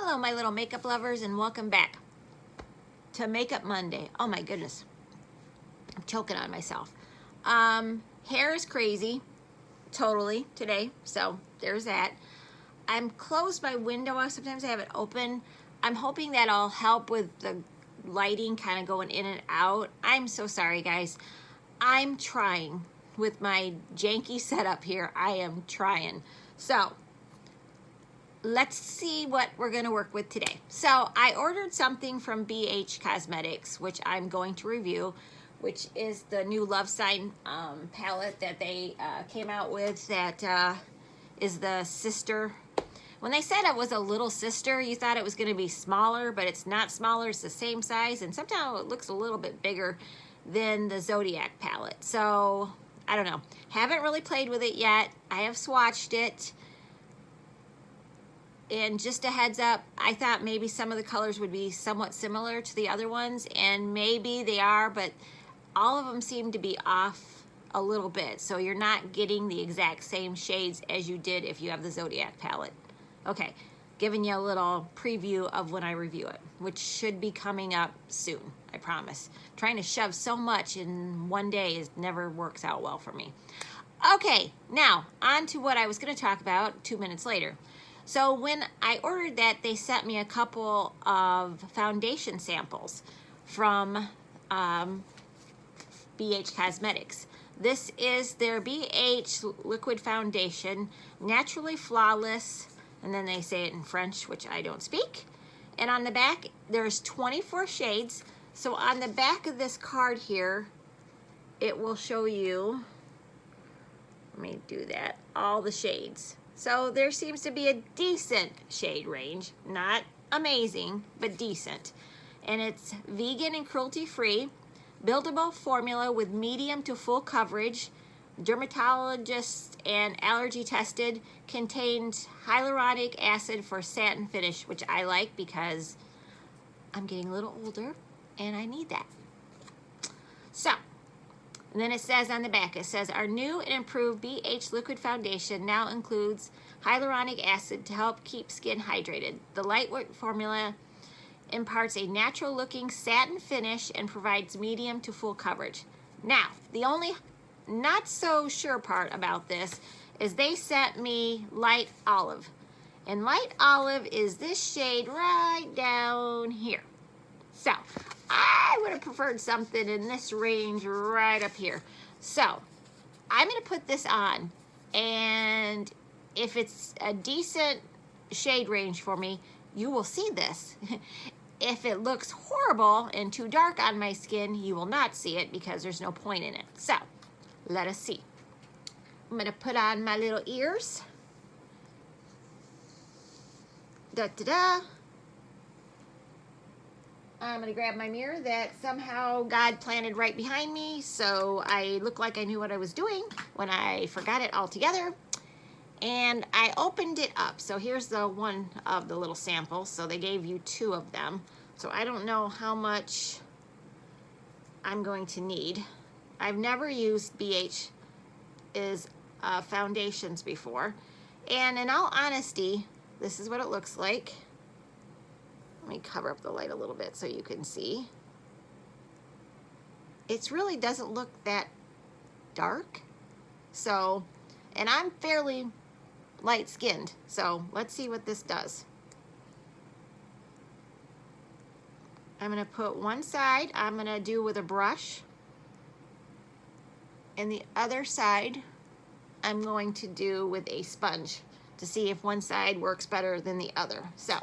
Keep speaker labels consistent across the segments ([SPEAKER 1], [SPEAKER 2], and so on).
[SPEAKER 1] Hello, my little makeup lovers, and welcome back to Makeup Monday. Oh my goodness, I'm choking on myself. Hair is crazy, totally, today, so there's that. I'm closed my window, sometimes I have it open. I'm hoping that'll help with the lighting kind of going in and out. I'm so sorry, guys. I'm trying with my janky setup here. I am trying. So, let's see what we're going to work with today. So I ordered something from BH Cosmetics, which I'm going to review, which is the new Love Sign palette that they came out with that is the sister. When they said it was a little sister, you thought it was going to be smaller, but it's not smaller. It's the same size, and sometimes it looks a little bit bigger than the Zodiac palette. So I don't know. Haven't really played with it yet. I have swatched it. And just a heads up, I thought maybe some of the colors would be somewhat similar to the other ones, and maybe they are, but all of them seem to be off a little bit. So you're not getting the exact same shades as you did if you have the Zodiac palette. Okay, giving you a little preview of when I review it, which should be coming up soon, I promise. Trying to shove so much in one day never works out well for me. Okay, now on to what I was going to talk about 2 minutes later. So when I ordered that, they sent me a couple of foundation samples from BH Cosmetics. This is their BH Liquid Foundation, Naturally Flawless, and then they say it in French, which I don't speak. And on the back, there's 24 shades. So on the back of this card here, it will show you, let me do that, all the shades. So there seems to be a decent shade range, not amazing, but decent. And it's vegan and cruelty-free, buildable formula with medium to full coverage, dermatologist and allergy tested, contains hyaluronic acid for satin finish, which I like because I'm getting a little older and I need that. So, and then it says on the back, it says, our new and improved BH Liquid Foundation now includes hyaluronic acid to help keep skin hydrated. The lightweight formula imparts a natural looking satin finish and provides medium to full coverage. Now, the only not so sure part about this is they sent me light olive. And light olive is this shade right down here. So, I would have preferred something in this range right up here. So, I'm going to put this on, and if it's a decent shade range for me, you will see this. If it looks horrible and too dark on my skin, you will not see it because there's no point in it. So, let us see. I'm going to put on my little ears. Da-da-da. I'm going to grab my mirror that somehow God planted right behind me, so I look like I knew what I was doing when I forgot it altogether. And I opened it up. So here's the one of the little samples. So they gave you 2 of them. So I don't know how much I'm going to need. I've never used BH's foundations before. And in all honesty, this is what it looks like. Let me cover up the light a little bit so you can see. It really doesn't look that dark. So, and I'm fairly light-skinned, so let's see what this does. I'm going to put one side, I'm going to do with a brush, and the other side I'm going to do with a sponge to see if one side works better than the other. So,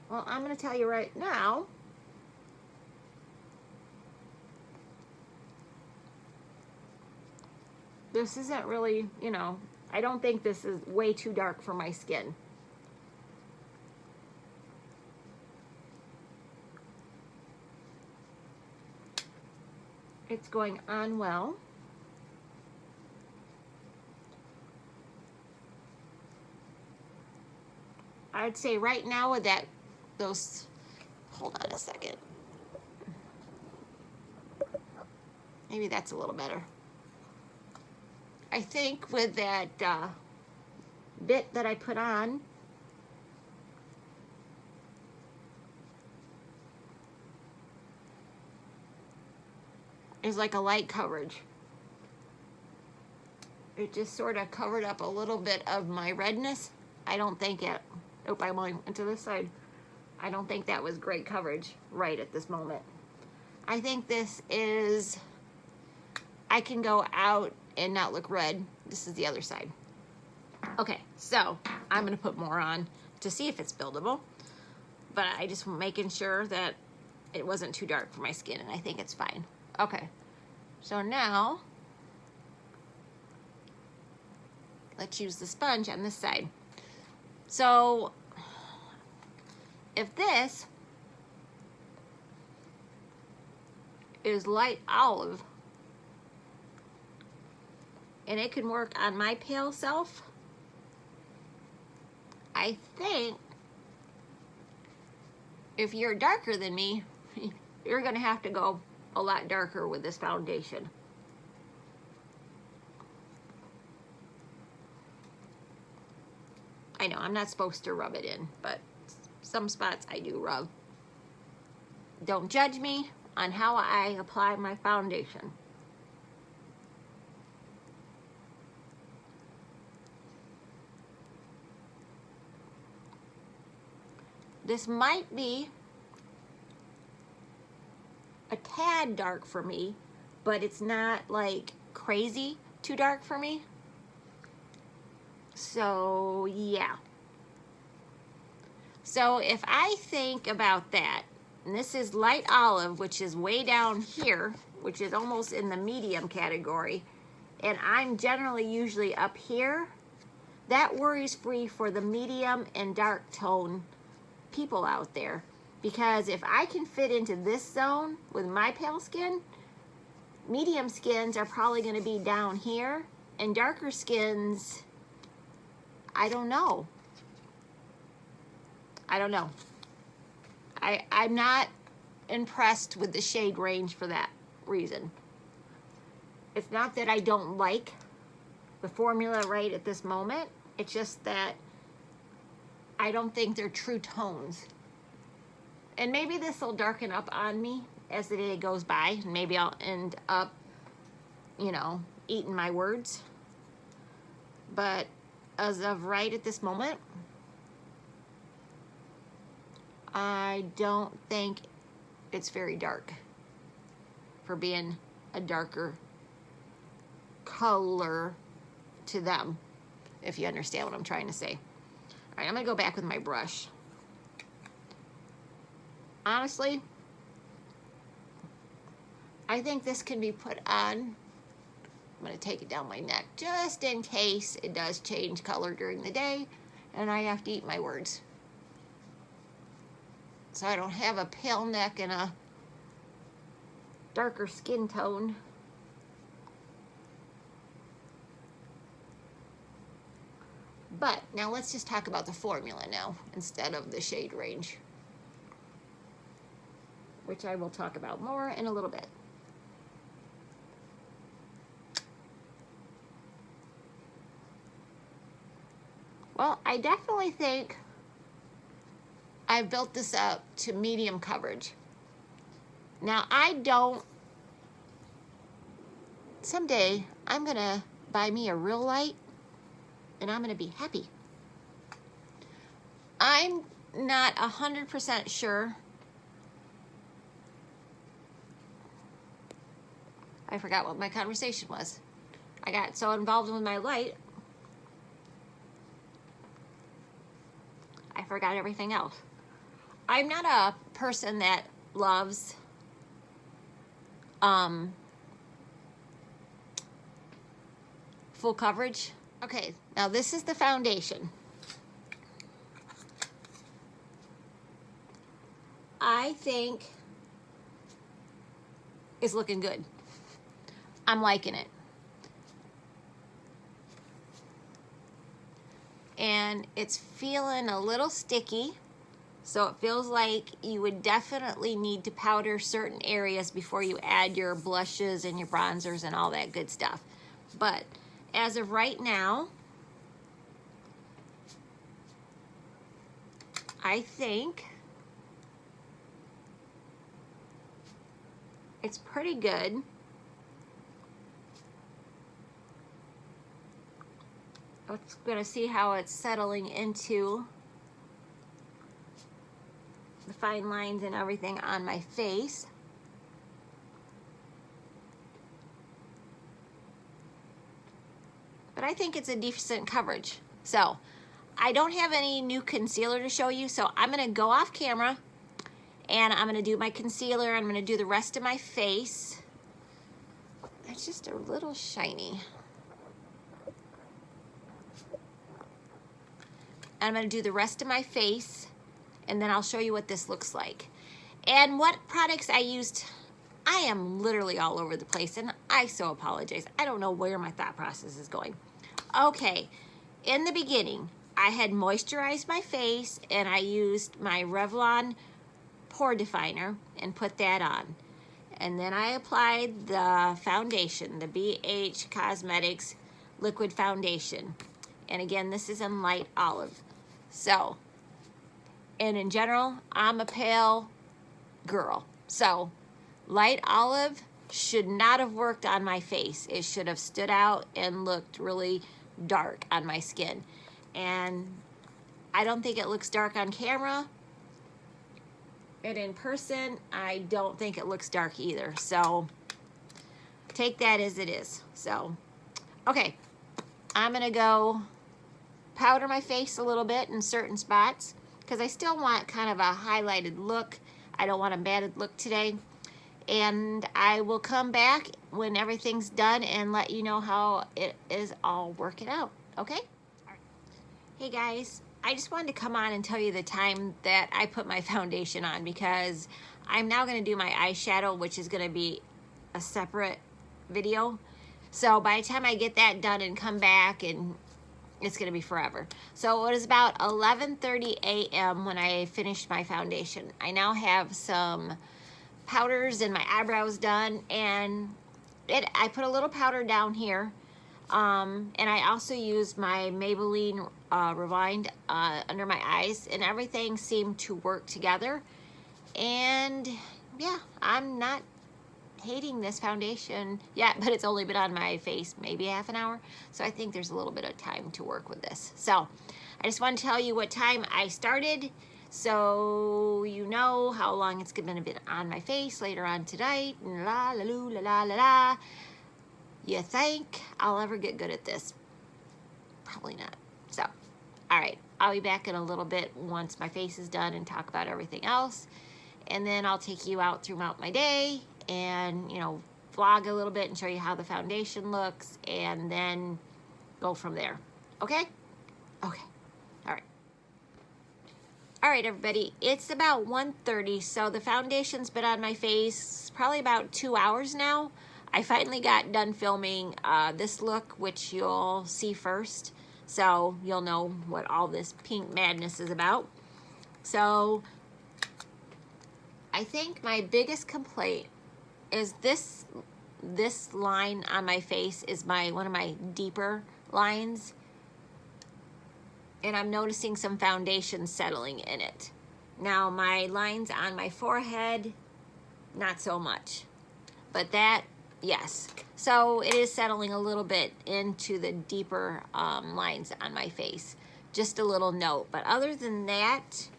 [SPEAKER 1] well, I'm going to tell you right now, this isn't really, you know, I don't think this is way too dark for my skin. It's going on well. I'd say right now with that, hold on a second. Maybe that's a little better. I think with that bit that I put on, is like a light coverage. It just sort of covered up a little bit of my redness. I don't think it, oh, I went to this side. I don't think that was great coverage right at this moment. I think this is, I can go out and not look red. This is the other side. Okay, so I'm gonna put more on to see if it's buildable, but I just making sure that it wasn't too dark for my skin, and I think it's fine. Okay, so now let's use the sponge on this side. So if this is light olive and it can work on my pale self, I think if you're darker than me, you're gonna have to go a lot darker with this foundation. I know I'm not supposed to rub it in, but some spots I do rub. Don't judge me on how I apply my foundation. This might be a tad dark for me, but it's not like crazy too dark for me. So yeah. So if I think about that, and this is light olive, which is way down here, which is almost in the medium category, and I'm generally usually up here, that worries free for the medium and dark tone people out there. Because if I can fit into this zone with my pale skin, medium skins are probably going to be down here, and darker skins, I don't know. I don't know. I'm not impressed with the shade range for that reason. It's not that I don't like the formula right at this moment. It's just that I don't think they're true tones. And maybe this will darken up on me as the day goes by. And maybe I'll end up, you know, eating my words. But as of right at this moment, I don't think it's very dark for being a darker color to them, if you understand what I'm trying to say. All right, I'm gonna go back with my brush. Honestly, I think this can be put on. I'm gonna take it down my neck just in case it does change color during the day and I have to eat my words. So I don't have a pale neck and a darker skin tone. But now let's just talk about the formula now instead of the shade range, which I will talk about more in a little bit. Well, I definitely think I built this up to medium coverage. Now someday I'm gonna buy me a real light and I'm gonna be happy. I'm not 100% sure. I forgot what my conversation was. I got so involved with my light, I forgot everything else. I'm not a person that loves full coverage. Okay, now this is the foundation. I think it's looking good. I'm liking it. And it's feeling a little sticky. So it feels like you would definitely need to powder certain areas before you add your blushes and your bronzers and all that good stuff. But as of right now, I think it's pretty good. I'm gonna see how it's settling into the fine lines and everything on my face. But I think it's a decent coverage. So I don't have any new concealer to show you, so I'm gonna go off camera and I'm gonna do my concealer. I'm gonna do the rest of my face. It's just a little shiny. I'm gonna do the rest of my face, and then I'll show you what this looks like. And what products I used. I am literally all over the place, and I so apologize. I don't know where my thought process is going. Okay, in the beginning, I had moisturized my face, and I used my Revlon pore definer and put that on. And then I applied the foundation, the BH Cosmetics Liquid Foundation. And again, this is in light olive. So, and in general, I'm a pale girl. So, light olive should not have worked on my face. It should have stood out and looked really dark on my skin. And I don't think it looks dark on camera. And in person, I don't think it looks dark either. So, take that as it is. So, okay, I'm gonna go powder my face a little bit in certain spots because I still want kind of a highlighted look. I don't want a matted look today. And I will come back when everything's done and let you know how it is all working out, okay? Hey guys, I just wanted to come on and tell you the time that I put my foundation on because I'm now gonna do my eyeshadow, which is gonna be a separate video. So by the time I get that done and come back, and it's gonna be forever. So it was about 11:30 a.m. when I finished my foundation. I now have some powders and my eyebrows done, and I put a little powder down here, and I also used my Maybelline Rewind under my eyes, and everything seemed to work together. And yeah, I'm not hating this foundation yet, but it's only been on my face maybe half an hour, so I think there's a little bit of time to work with this. So I just want to tell you what time I started, so you know how long it's going to be on my face later on tonight. La la la la la la. You think I'll ever get good at this? Probably not. So, all right, I'll be back in a little bit once my face is done and talk about everything else, and then I'll take you out throughout my day and, you know, vlog a little bit and show you how the foundation looks, and then go from there. Okay? Okay. All right. All right, everybody. It's about 1:30, so the foundation's been on my face probably about 2 hours now. I finally got done filming this look, which you'll see first, so you'll know what all this pink madness is about. So I think my biggest complaint is this line on my face is one of my deeper lines, and I'm noticing some foundation settling in it. Now my lines on my forehead, not so much, but that, yes. So it is settling a little bit into the deeper lines on my face. Just a little note, but other than that,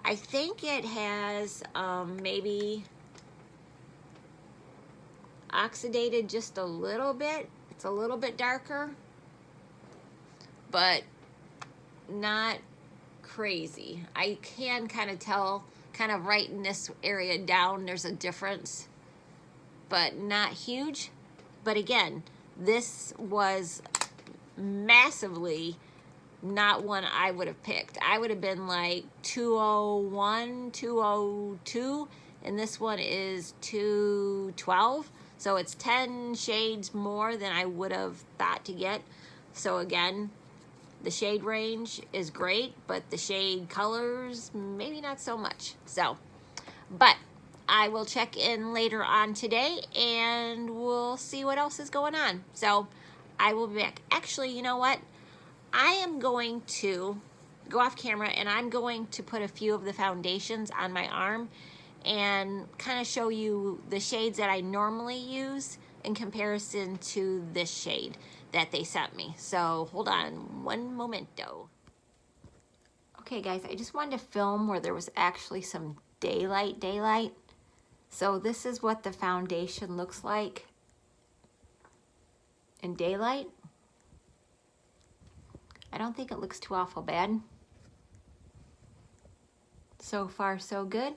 [SPEAKER 1] I think it has maybe oxidated just a little bit. It's a little bit darker, but not crazy. I can kind of tell, kind of right in this area down, there's a difference, but not huge. But again, this was massively not one I would have picked. I would have been like 201, 202, and this one is 212. So it's 10 shades more than I would have thought to get. So again, The shade range is great, but the shade colors, maybe not so much. So, but I will check in later on today and we'll see what else is going on. So I will be back. Actually, you know what? I am going to go off camera and I'm going to put a few of the foundations on my arm and kind of show you the shades that I normally use in comparison to this shade that they sent me. So hold on one momento. Okay guys, I just wanted to film where there was actually some daylight. So this is what the foundation looks like in daylight. I don't think it looks too awful bad. So far so good.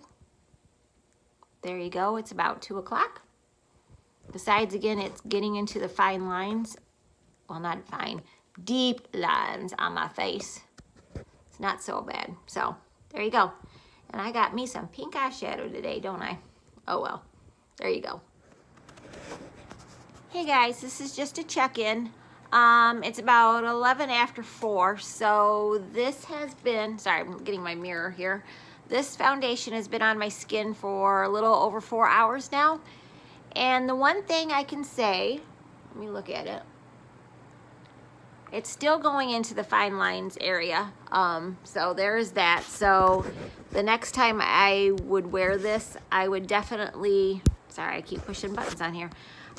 [SPEAKER 1] There you go, it's about 2 o'clock. Besides, again, it's getting into the fine lines. Well, not fine, deep lines on my face. It's not so bad. So there you go. And I got me some pink eyeshadow today, don't I? Oh well, there you go. Hey guys, this is just a check-in. It's about 11 after 4, so this has been, sorry, I'm getting my mirror here. This foundation has been on my skin for a little over 4 hours now. And the one thing I can say, let me look at it. It's still going into the fine lines area. So there's that. So the next time I would wear this, I would definitely, sorry, I keep pushing buttons on here.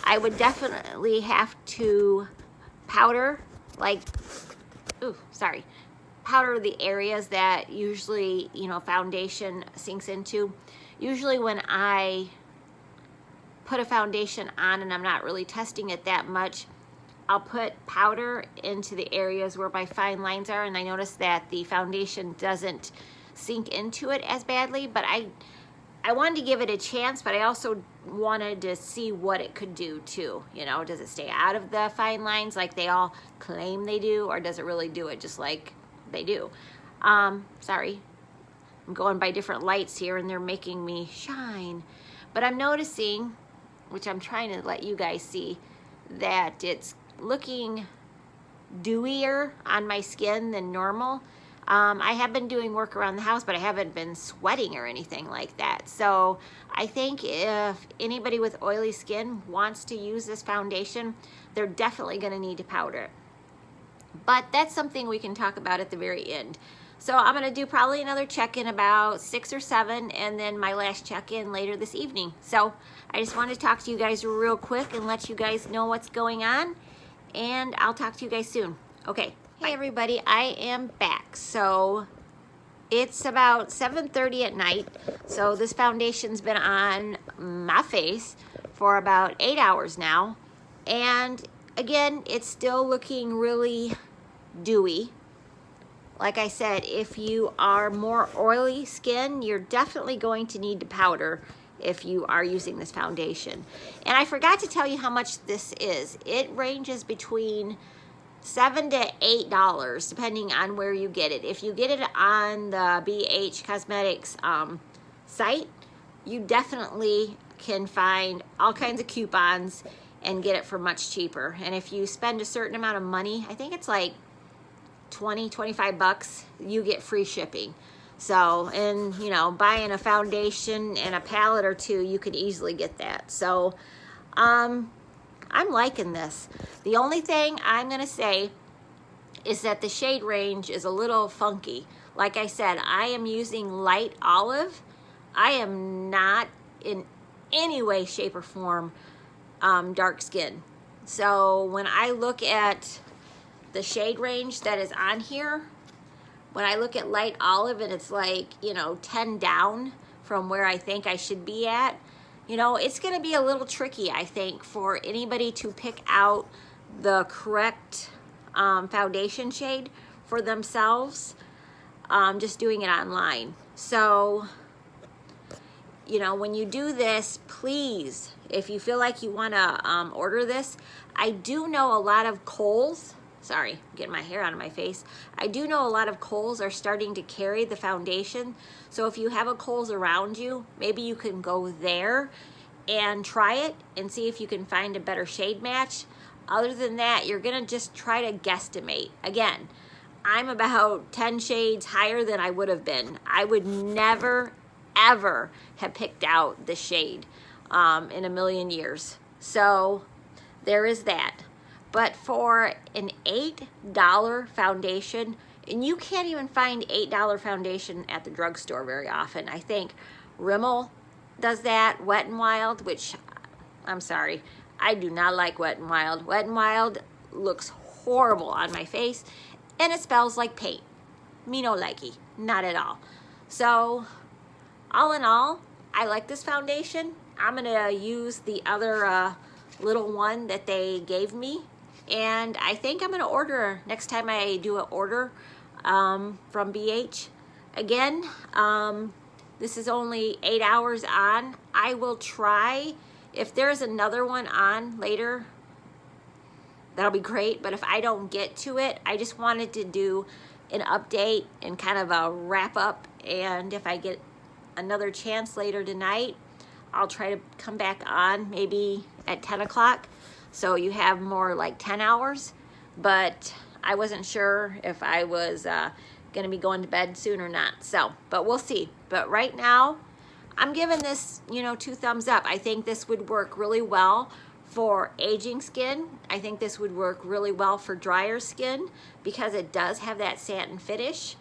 [SPEAKER 1] I would definitely have to powder, like, ooh, sorry, powder the areas that usually, you know, foundation sinks into. Usually when I put a foundation on and I'm not really testing it that much, I'll put powder into the areas where my fine lines are, and I notice that the foundation doesn't sink into it as badly, but I wanted to give it a chance, but I also wanted to see what it could do too. You know, does it stay out of the fine lines like they all claim they do, or does it really do it just like they do? Sorry, I'm going by different lights here and they're making me shine. But I'm noticing, which I'm trying to let you guys see, that it's looking dewier on my skin than normal. I have been doing work around the house, but I haven't been sweating or anything like that. So I think if anybody with oily skin wants to use this foundation, they're definitely going to need to powder it. But that's something we can talk about at the very end. So I'm going to do probably another check-in about 6 or 7, and then my last check-in later this evening. So I just wanted to talk to you guys real quick and let you guys know what's going on, and I'll talk to you guys soon. Okay. Hey everybody, I am back. So it's about 7:30 at night. So this foundation's been on my face for about 8 hours now. And again, it's still looking really dewy. Like I said, if you are more oily skin, you're definitely going to need to powder if you are using this foundation. And I forgot to tell you how much this is. It ranges between $7 to $8 depending on where you get it. If you get it on the BH Cosmetics site, you definitely can find all kinds of coupons and get it for much cheaper. And if you spend a certain amount of money, I think it's like 20, 25 bucks, you get free shipping. So, and you know, buying a foundation and a palette or two, you can easily get that. So, I'm liking this. The only thing I'm gonna say is that the shade range is a little funky. Like I said, I am using light olive. I am not in any way, shape, or form dark skin. So when I look at the shade range that is on here, when I look at light olive and it's like, you know, 10 down from where I think I should be at, you know, it's going to be a little tricky, I think, for anybody to pick out the correct foundation shade for themselves, just doing it online. So, you know, when you do this, please, if you feel like you want to order this, I do know a lot of Kohl's, sorry, I'm getting my hair out of my face. I do know a lot of Kohl's are starting to carry the foundation. So if you have a Kohl's around you, maybe you can go there and try it and see if you can find a better shade match. Other than that, you're gonna just try to guesstimate. Again, I'm about 10 shades higher than I would have been. I would never, ever have picked out the shade in a million years. So there is that. But for an $8 foundation, and you can't even find $8 foundation at the drugstore very often. I think Rimmel does that, Wet n Wild, which, I'm sorry, I do not like Wet n Wild. Wet n Wild looks horrible on my face, and it smells like paint. Me no likey, not at all. So, all in all, I like this foundation. I'm gonna use the other little one that they gave me, and I think I'm gonna order next time I do an order from BH. Again, this is only 8 hours on. I will try, if there's another one on later, that'll be great. But if I don't get to it, I just wanted to do an update and kind of a wrap up. And if I get another chance later tonight, I'll try to come back on maybe at 10 o'clock. So you have more like 10 hours. But I wasn't sure if I was gonna be going to bed soon or not. So, but we'll see. But right now, I'm giving this, 2 thumbs up. I think this would work really well for aging skin. I think this would work really well for drier skin because it does have that satin finish.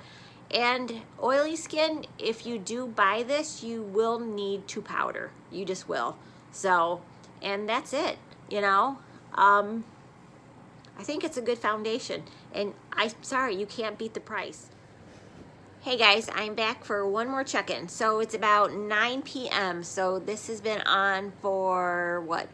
[SPEAKER 1] And oily skin, if you do buy this, you will need to powder. You just will. So, and that's it, I think it's a good foundation. And I'm sorry, you can't beat the price. Hey guys, I'm back for one more check-in. So it's about 9 p.m. So this has been on for what,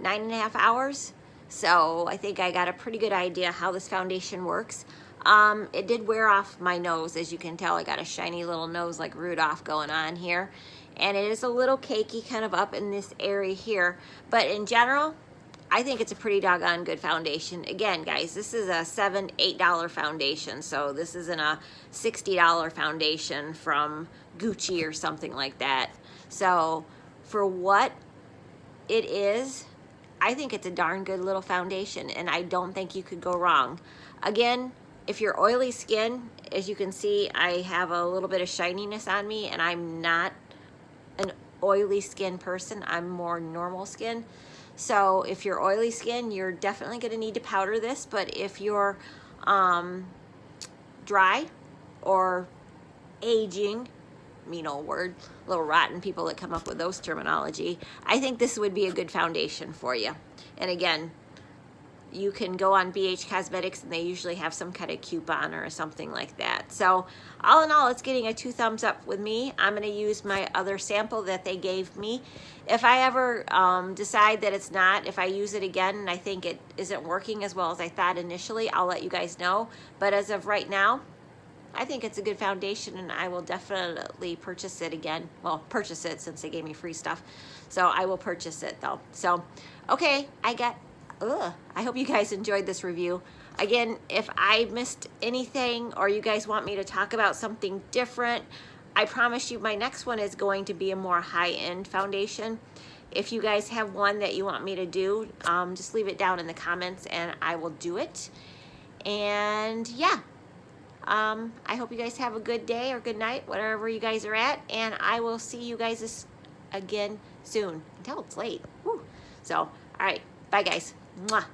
[SPEAKER 1] 9.5 hours? So I think I got a pretty good idea how this foundation works. It did wear off my nose. As you can tell, I got a shiny little nose like Rudolph going on here. And it is a little cakey kind of up in this area here. But in general, I think it's a pretty doggone good foundation. Again, guys, this is a $7, $8 foundation. So this isn't a $60 foundation from Gucci or something like that. So for what it is, I think it's a darn good little foundation, and I don't think you could go wrong. Again, if you're oily skin, as you can see, I have a little bit of shininess on me, and I'm not an oily skin person. I'm more normal skin. So if you're oily skin, you're definitely going to need to powder this. But if you're dry or aging, mean old word, little rotten people that come up with those terminology, I think this would be a good foundation for you. And again, you can go on BH Cosmetics and they usually have some kind of coupon or something like that. So all in all, it's getting a 2 thumbs up with me. I'm going to use my other sample that they gave me. If I ever decide that it's not, if I use it again and I think it isn't working as well as I thought initially, I'll let you guys know. But as of right now, I think it's a good foundation, and I will definitely purchase it again. Well, purchase it since they gave me free stuff. So I will purchase it though. So, okay, I hope you guys enjoyed this review. Again, if I missed anything or you guys want me to talk about something different, I promise you my next one is going to be a more high-end foundation. If you guys have one that you want me to do, just leave it down in the comments and I will do it. And yeah. I hope you guys have a good day or good night, whatever you guys are at, and I will see you guys again soon. Until it's late. Woo. So, all right. Bye, guys. Mwah.